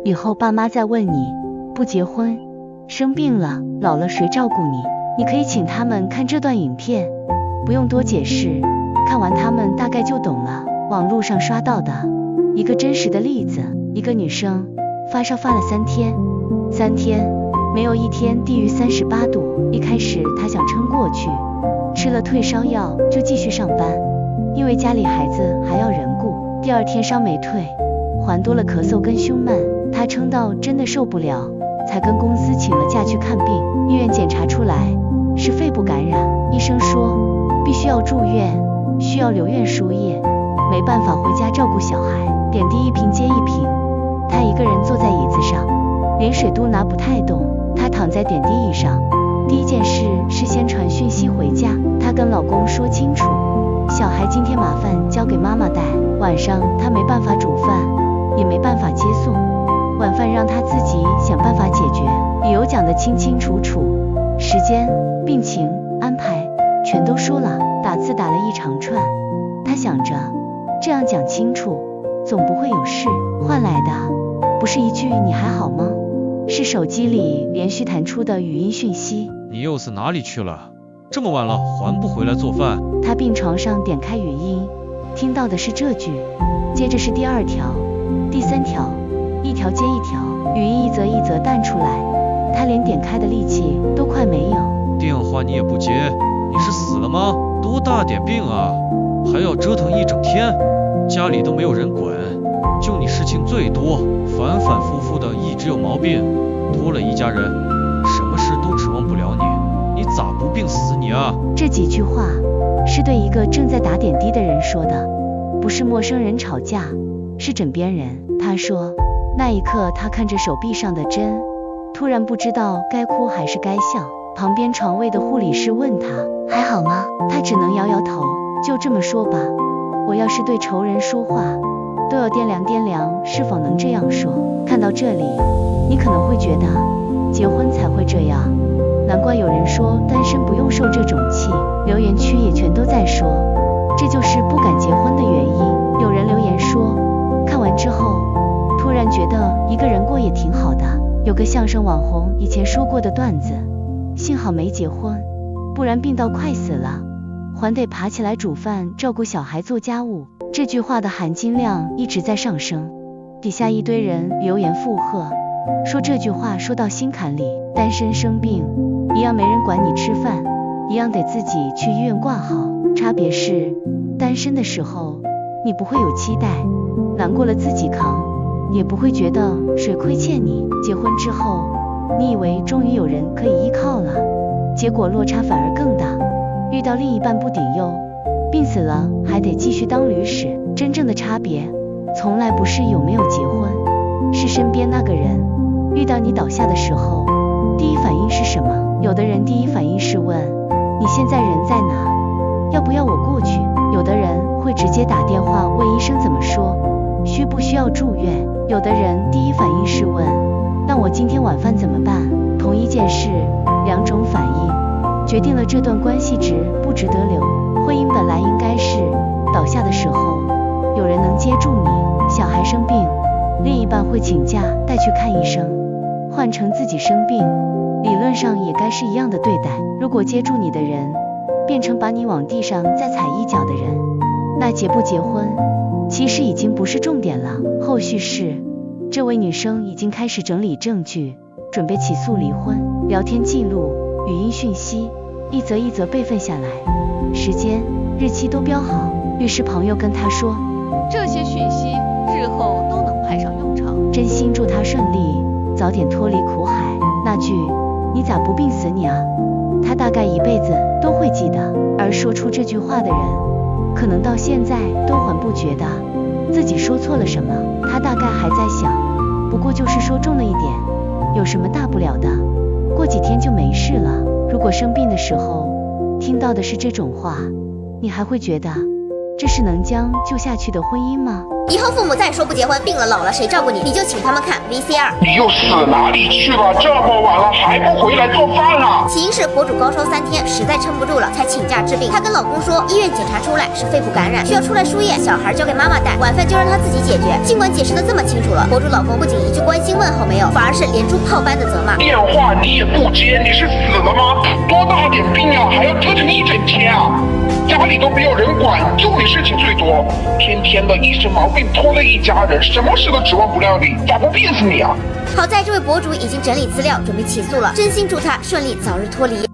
以後爸媽再問你，不結婚，生病了，老了誰照顧你？你可以請他們看這段影片，不用多解釋，看完他們大概就懂了。網絡上刷到的一個真實的例子，一個女生發燒發了3天，沒有一天低於38度。一開始她想撐過去，吃了退燒藥就繼續上班，因為家裡孩子還要人顧。第2天燒沒退，還多了咳嗽跟胸悶，她撐到真的受不了，才跟公司請了假去看病。醫院檢查出來是肺部感染，醫生說必須要住院，需要留院輸液，沒辦法回家照顧小孩。點滴一瓶接一瓶，她一個人坐在椅子上，連水都拿不太動。她躺在點滴椅上，第一件事是先傳訊息回家，她跟老公說清楚，小孩今天麻煩交給媽媽帶，晚上她沒辦法煮飯，也沒辦法接送，晚飯讓她自己想辦法解決，理由講得清清楚楚，時間、病情、安排全都說了，打字打了一長串。她想着這樣講清楚總不會有事，換來的不是一句你還好嗎，是手機裡連續彈出的語音訊息。你又是哪裡去了？這麼晚了還不回來做飯？他病床上點開語音，聽到的是這句，接着是第2條、第3條，一條接一條，語音一則一則彈出來，他連點開的力氣都快沒有。電話你也不接，你是死了嗎？多大點病啊，還要折騰一整天，家裡都沒有人管，就你事情最多，反反复复的一直有毛病，拖了一家人，什麼事都指望不了你，你咋不病死你啊？這幾句話是對一個正在打點滴的人說的，不是陌生人吵架，是枕邊人。他說那一刻他看着手臂上的針，突然不知道該哭還是該笑。旁邊床位的護理師問他還好嗎？他只能搖搖頭，就這麼說吧，我要是對仇人說話都要掂量掂量是否能這樣說。看到這裡你可能會覺得結婚才會這樣，難怪有人說單身不用受這種氣，留言區也全都在說這就是不敢結婚的原因。有人留言說看完之後突然覺得一個人過也挺好的。有個相聲網紅以前说過的段子，幸好沒結婚，不然病到快死了還得爬起來煮飯照顧小孩做家務。這句話的含金量一直在上升，底下一堆人留言附和，說這句話說到心坎裡。單身生病一樣沒人管你吃飯，一樣得自己去醫院掛號，差別是單身的時候你不會有期待，難過了自己扛，也不會覺得誰虧欠你。結婚之後你以為終於有人可以依靠了，結果落差反而更大，遇到另一半不頂用，病死了還得繼續當驴屎。真正的差別從來不是有沒有結婚，是身邊那個人遇到你倒下的時候第一反應是什麼。有的人第一反應是問你現在人在哪，要不要我過去。有的人会直接打電話問醫生怎麼說，需不需要住院。有的人第一反應是問那我今天晚飯怎麼辦。同一件事2種反應決定了這段關係值不值得留。婚姻本來應該是倒下的時候有人能接住你，小孩生病另一半會請假帶去看醫生，換成自己生病理論上也該是一樣的對待。如果接住你的人變成把你往地上再踩一腳的人，那結不結婚其實已經不是重點了。後續是這位女生已經開始整理證據，準備起訴離婚，聊天記錄、語音訊息一則一則備份下來，時間、日期都標好。律師朋友跟他說這些訊息日後都能派上用場，真心祝他順利早點脫離苦海。那句你咋不病死你啊，他大概一輩子都會記得。而說出這句話的人可能到現在都還不覺得自己說錯了什麼，他大概還在想不過就是說重了一點，有什麼大不了的，過幾天就沒事了。如果生病的時候听到的是這種話，你還會覺得這是能將就下去的婚姻嗎？以後父母再說不結婚，病了老了誰照顧你？你就請他們看 VCR。你又死哪裡去了？这么晚了还不回来做饭啊？起因是博主高烧3天，實在撐不住了，才請假治病。她跟老公說，醫院檢查出來是肺部感染，需要出來輸液，小孩交給媽媽帶，晚飯就讓她自己解決。儘管解釋得這麼清楚了，博主老公不僅一句關心問候沒有，反而是連珠炮般的責罵。電話你也不接，你是死了嗎？多大點病啊，還要折騰一整天啊！家裡都沒有人管，就你事情最多，天天的一身毛病拖累一家人，什麼事都指望不了你，咋不病死你啊？好在這位博主已經整理資料，準備起訴了，真心祝他順利早日脫離